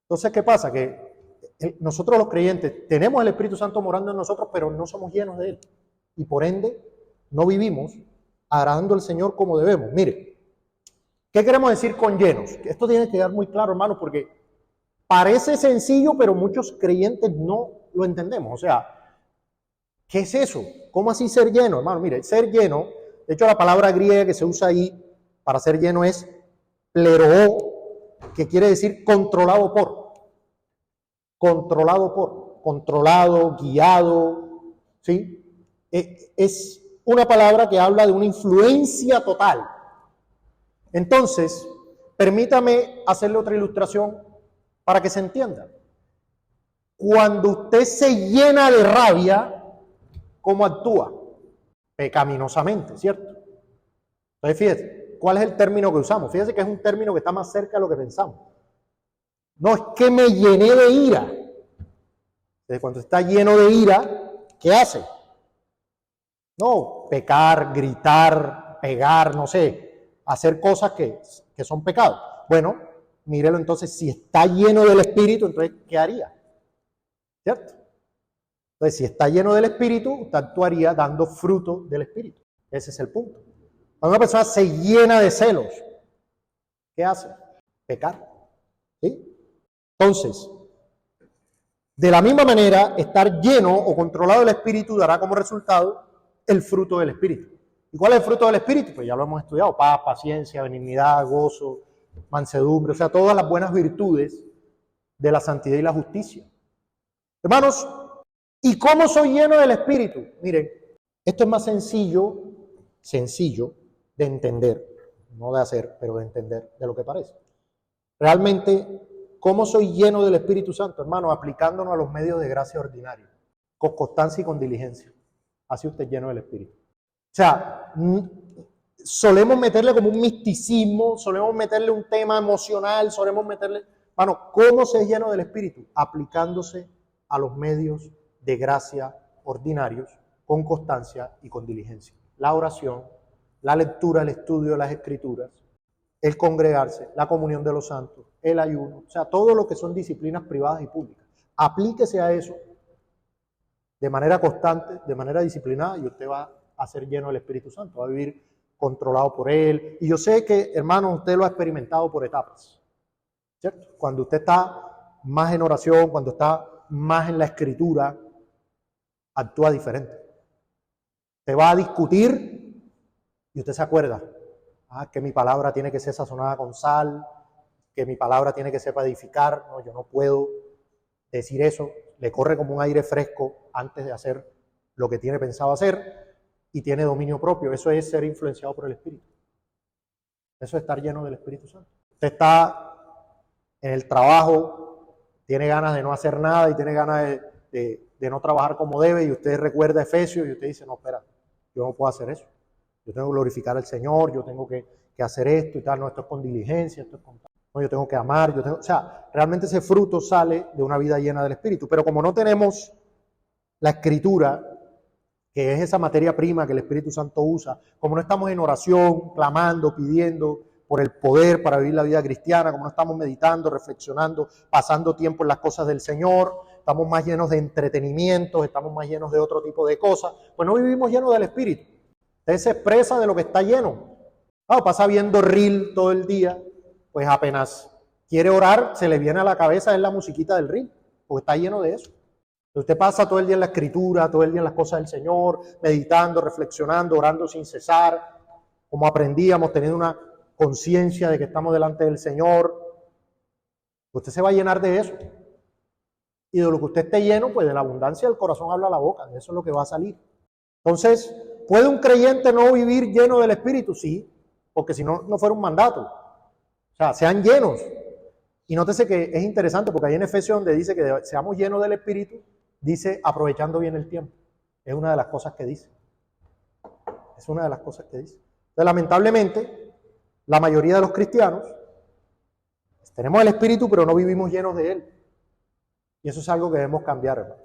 Entonces, ¿qué pasa? Que nosotros los creyentes tenemos el Espíritu Santo morando en nosotros, pero no somos llenos de Él. Y por ende, no vivimos agradando al Señor como debemos. Mire, ¿qué queremos decir con llenos? Esto tiene que quedar muy claro, hermano, porque parece sencillo, pero muchos creyentes no lo entendemos. O sea, ¿qué es eso? ¿Cómo así ser lleno, hermano? Mire, ser lleno, de hecho la palabra griega que se usa ahí para ser lleno es pleroo, que quiere decir controlado por. Controlado por, controlado, guiado, ¿sí? Es una palabra que habla de una influencia total. Entonces, permítame hacerle otra ilustración para que se entienda. Cuando usted se llena de rabia, ¿cómo actúa? Pecaminosamente, ¿cierto? Entonces, fíjese, ¿cuál es el término que usamos? Fíjese que es un término que está más cerca de lo que pensamos. No, es que me llené de ira. Entonces, cuando está lleno de ira, ¿qué hace? No, pecar, gritar, pegar, no sé, hacer cosas que son pecados. Bueno, mírelo entonces, si está lleno del Espíritu, entonces, ¿qué haría? ¿Cierto? Entonces, si está lleno del Espíritu, usted actuaría dando fruto del Espíritu. Ese es el punto. Cuando una persona se llena de celos, ¿qué hace? Pecar. ¿Sí? Entonces, de la misma manera, estar lleno o controlado del Espíritu dará como resultado el fruto del Espíritu. ¿Y cuál es el fruto del Espíritu? Pues ya lo hemos estudiado: paz, paciencia, benignidad, gozo, mansedumbre, o sea, todas las buenas virtudes de la santidad y la justicia. Hermanos, ¿y cómo soy lleno del Espíritu? Miren, esto es más sencillo de entender, no de hacer, pero de entender de lo que parece. Realmente, ¿cómo soy lleno del Espíritu Santo? Hermano, aplicándonos a los medios de gracia ordinarios, con constancia y con diligencia. Así usted es lleno del Espíritu. O sea, solemos meterle como un misticismo, solemos meterle un tema emocional, solemos meterle... Hermano, ¿cómo se es lleno del Espíritu? Aplicándose a los medios de gracia ordinarios, con constancia y con diligencia. La oración, la lectura, el estudio de las Escrituras, el congregarse, la comunión de los santos, el ayuno, o sea, todo lo que son disciplinas privadas y públicas. Aplíquese a eso de manera constante, de manera disciplinada, y usted va a ser lleno del Espíritu Santo, va a vivir controlado por Él. Y yo sé que, hermano, usted lo ha experimentado por etapas, ¿cierto? Cuando usted está más en oración, cuando está más en la Escritura, actúa diferente. Usted va a discutir y usted se acuerda, que mi palabra tiene que ser sazonada con sal, que mi palabra tiene que ser para edificar. No, yo no puedo decir eso. Le corre como un aire fresco antes de hacer lo que tiene pensado hacer y tiene dominio propio. Eso es ser influenciado por el Espíritu. Eso es estar lleno del Espíritu Santo. Usted está en el trabajo, tiene ganas de no hacer nada y tiene ganas de no trabajar como debe, y usted recuerda Efesios y usted dice, no, espera, yo no puedo hacer eso. Yo tengo que glorificar al Señor, yo tengo que hacer esto y tal. No, esto es con diligencia, esto es con... No, yo tengo que amar, o sea, realmente ese fruto sale de una vida llena del Espíritu. Pero como no tenemos la Escritura, que es esa materia prima que el Espíritu Santo usa, como no estamos en oración, clamando, pidiendo por el poder para vivir la vida cristiana, como no estamos meditando, reflexionando, pasando tiempo en las cosas del Señor, estamos más llenos de entretenimientos, estamos más llenos de otro tipo de cosas, pues no vivimos llenos del Espíritu. Usted se expresa de lo que está lleno. Claro, pasa viendo reel todo el día, pues apenas quiere orar, se le viene a la cabeza es la musiquita del reel, porque está lleno de eso. Usted pasa todo el día en la Escritura, todo el día en las cosas del Señor, meditando, reflexionando, orando sin cesar, como aprendíamos, teniendo una conciencia de que estamos delante del Señor. Usted se va a llenar de eso. Y de lo que usted esté lleno, pues de la abundancia del corazón habla la boca, de eso es lo que va a salir. Entonces, ¿puede un creyente no vivir lleno del Espíritu? Sí, porque si no, no fuera un mandato. O sea, sean llenos. Y nótese que es interesante, porque ahí en Efesios donde dice que seamos llenos del Espíritu, dice aprovechando bien el tiempo. Es una de las cosas que dice. Es una de las cosas que dice. Entonces, lamentablemente, la mayoría de los cristianos tenemos el Espíritu, pero no vivimos llenos de Él. Y eso es algo que debemos cambiar, hermano.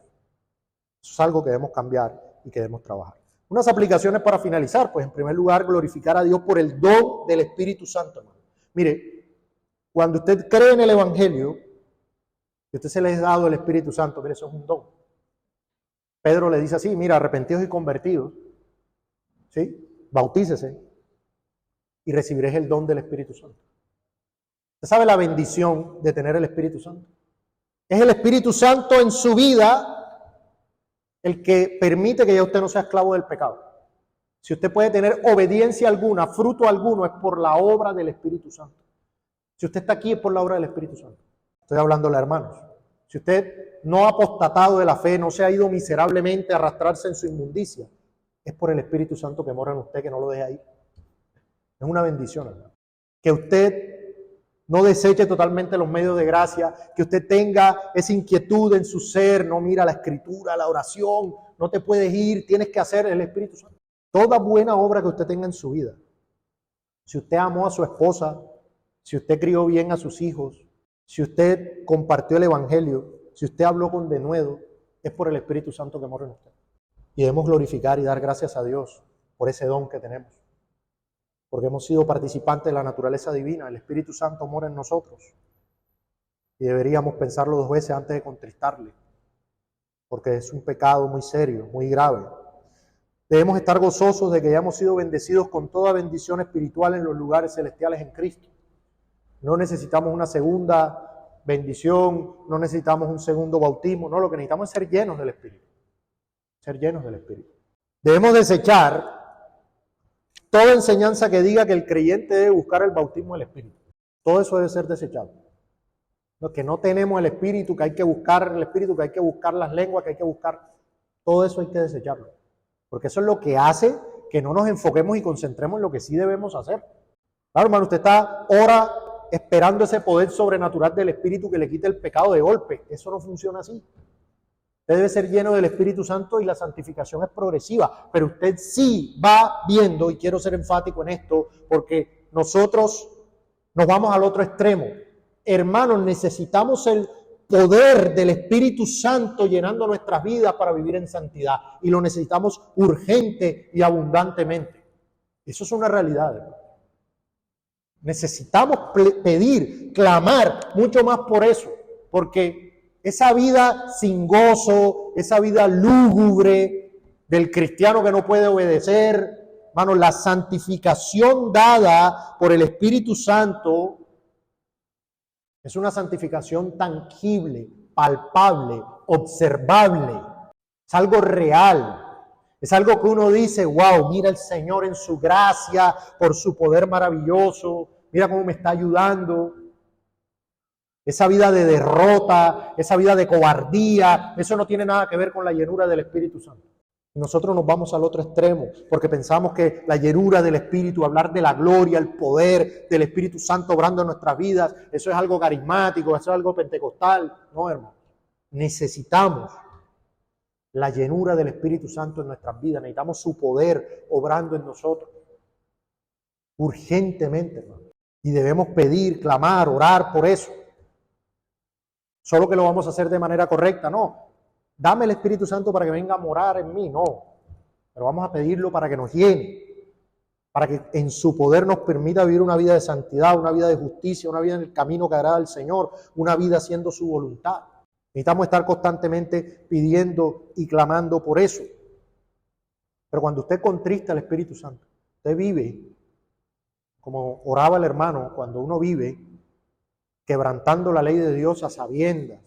Eso es algo que debemos cambiar y que debemos trabajar. Unas aplicaciones para finalizar, pues en primer lugar, glorificar a Dios por el don del Espíritu Santo, hermano. Mire, cuando usted cree en el Evangelio, y usted se le ha dado el Espíritu Santo, mire, eso es un don. Pedro le dice así, mira, arrepentidos y convertidos, ¿sí? Bautícese y recibiréis el don del Espíritu Santo. ¿Usted sabe la bendición de tener el Espíritu Santo? Es el Espíritu Santo en su vida el que permite que ya usted no sea esclavo del pecado. Si usted puede tener obediencia alguna, fruto alguno, es por la obra del Espíritu Santo. Si usted está aquí es por la obra del Espíritu Santo. Estoy hablándole a hermanos. Si usted no ha apostatado de la fe, no se ha ido miserablemente a arrastrarse en su inmundicia, es por el Espíritu Santo que mora en usted, que no lo deja ir. Es una bendición, hermano. Que usted no deseche totalmente los medios de gracia, que usted tenga esa inquietud en su ser, no mira la Escritura, la oración, no te puedes ir, tienes que hacer el Espíritu Santo. Toda buena obra que usted tenga en su vida, si usted amó a su esposa, si usted crió bien a sus hijos, si usted compartió el Evangelio, si usted habló con denuedo, es por el Espíritu Santo que mora en usted. Y debemos glorificar y dar gracias a Dios por ese don que tenemos. Porque hemos sido participantes de la naturaleza divina, el Espíritu Santo mora en nosotros. Y deberíamos pensarlo 2 veces antes de contristarle, porque es un pecado muy serio, muy grave. Debemos estar gozosos de que hayamos sido bendecidos con toda bendición espiritual en los lugares celestiales en Cristo. No necesitamos una segunda bendición, no necesitamos un segundo bautismo, no, lo que necesitamos es ser llenos del Espíritu. Ser llenos del Espíritu. Debemos desechar toda enseñanza que diga que el creyente debe buscar el bautismo del Espíritu. Todo eso debe ser desechado. Lo que no tenemos el espíritu, que hay que buscar el espíritu, que hay que buscar las lenguas, que hay que buscar, todo eso hay que desecharlo. Porque eso es lo que hace que no nos enfoquemos y concentremos en lo que sí debemos hacer. Claro, hermano, usted está ahora esperando ese poder sobrenatural del Espíritu que le quite el pecado de golpe. Eso no funciona así. Usted debe ser lleno del Espíritu Santo y la santificación es progresiva. Pero usted sí va viendo, y quiero ser enfático en esto, porque nosotros nos vamos al otro extremo. Hermanos, necesitamos el poder del Espíritu Santo llenando nuestras vidas para vivir en santidad. Y lo necesitamos urgente y abundantemente. Eso es una realidad, hermano. Necesitamos pedir, clamar mucho más por eso, porque esa vida sin gozo, esa vida lúgubre del cristiano que no puede obedecer, hermano, la santificación dada por el Espíritu Santo es una santificación tangible, palpable, observable. Es algo real. Es algo que uno dice, wow, mira el Señor en su gracia, por su poder maravilloso. Mira cómo me está ayudando. Esa vida de derrota, esa vida de cobardía, eso no tiene nada que ver con la llenura del Espíritu Santo. Y nosotros nos vamos al otro extremo, porque pensamos que la llenura del Espíritu, hablar de la gloria, el poder del Espíritu Santo obrando en nuestras vidas, eso es algo carismático, eso es algo pentecostal. No, hermano. Necesitamos la llenura del Espíritu Santo en nuestras vidas. Necesitamos su poder obrando en nosotros. Urgentemente, hermano. Y debemos pedir, clamar, orar por eso. Solo que lo vamos a hacer de manera correcta, no. Dame el Espíritu Santo para que venga a morar en mí, no. Pero vamos a pedirlo para que nos llene, para que en su poder nos permita vivir una vida de santidad, una vida de justicia, una vida en el camino que agrada al Señor, una vida haciendo su voluntad. Necesitamos estar constantemente pidiendo y clamando por eso. Pero cuando usted contrista al Espíritu Santo, usted vive, como oraba el hermano, cuando uno vive quebrantando la ley de Dios a sabiendas,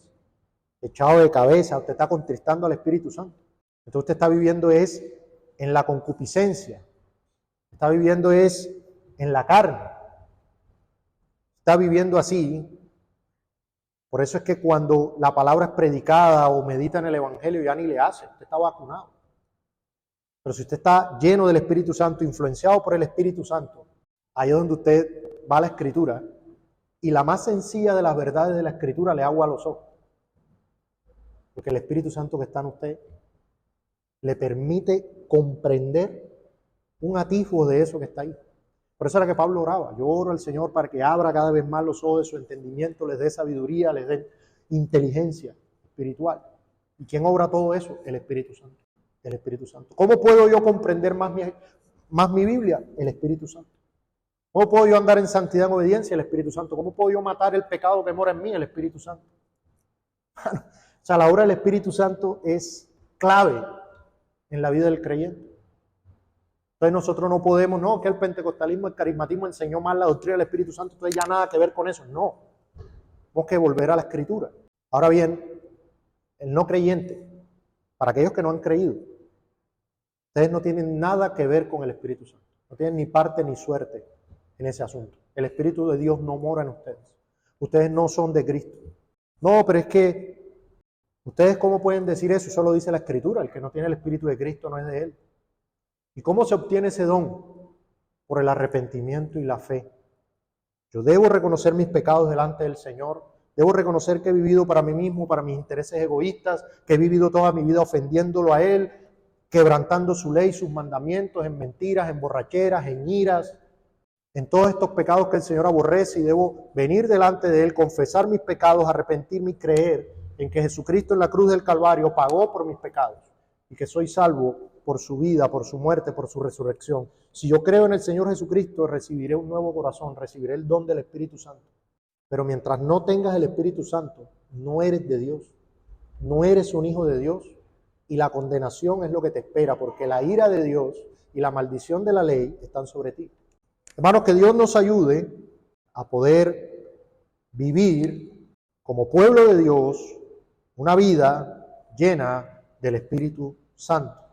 echado de cabeza, usted está contristando al Espíritu Santo. Entonces usted está viviendo es en la concupiscencia, está viviendo es en la carne, está viviendo así. Por eso es que cuando la palabra es predicada o medita en el Evangelio ya ni le hace, usted está vacunado. Pero si usted está lleno del Espíritu Santo, influenciado por el Espíritu Santo, ahí es donde usted va a la Escritura y la más sencilla de las verdades de la Escritura le agua a los ojos. Porque el Espíritu Santo que está en usted le permite comprender un atisbo de eso que está ahí. Por eso era que Pablo oraba. Yo oro al Señor para que abra cada vez más los ojos de su entendimiento, les dé sabiduría, les dé inteligencia espiritual. ¿Y quién obra todo eso? El Espíritu Santo. El Espíritu Santo. ¿Cómo puedo yo comprender más mi Biblia? El Espíritu Santo. ¿Cómo puedo yo andar en santidad, en obediencia? El Espíritu Santo. ¿Cómo puedo yo matar el pecado que mora en mí? El Espíritu Santo. O sea, la obra del Espíritu Santo es clave en la vida del creyente. Entonces nosotros no podemos, no, que el pentecostalismo, el carismatismo enseñó mal la doctrina del Espíritu Santo, entonces ya nada que ver con eso. No, tenemos que volver a la Escritura. Ahora bien, el no creyente, para aquellos que no han creído, ustedes no tienen nada que ver con el Espíritu Santo. No tienen ni parte ni suerte en ese asunto. El Espíritu de Dios no mora en ustedes. Ustedes no son de Cristo. No, pero es que, ¿ustedes cómo pueden decir eso? Eso lo dice la Escritura. El que no tiene el Espíritu de Cristo no es de Él. ¿Y cómo se obtiene ese don? Por el arrepentimiento y la fe. Yo debo reconocer mis pecados delante del Señor. Debo reconocer que he vivido para mí mismo, para mis intereses egoístas, que he vivido toda mi vida ofendiéndolo a Él, quebrantando su ley, sus mandamientos, en mentiras, en borracheras, en iras, en todos estos pecados que el Señor aborrece, y debo venir delante de Él, confesar mis pecados, arrepentirme y creer en que Jesucristo en la cruz del Calvario pagó por mis pecados y que soy salvo por su vida, por su muerte, por su resurrección. Si yo creo en el Señor Jesucristo, recibiré un nuevo corazón, recibiré el don del Espíritu Santo. Pero mientras no tengas el Espíritu Santo, no eres de Dios, no eres un hijo de Dios, y la condenación es lo que te espera, porque la ira de Dios y la maldición de la ley están sobre ti. Hermanos, que Dios nos ayude a poder vivir como pueblo de Dios una vida llena del Espíritu Santo.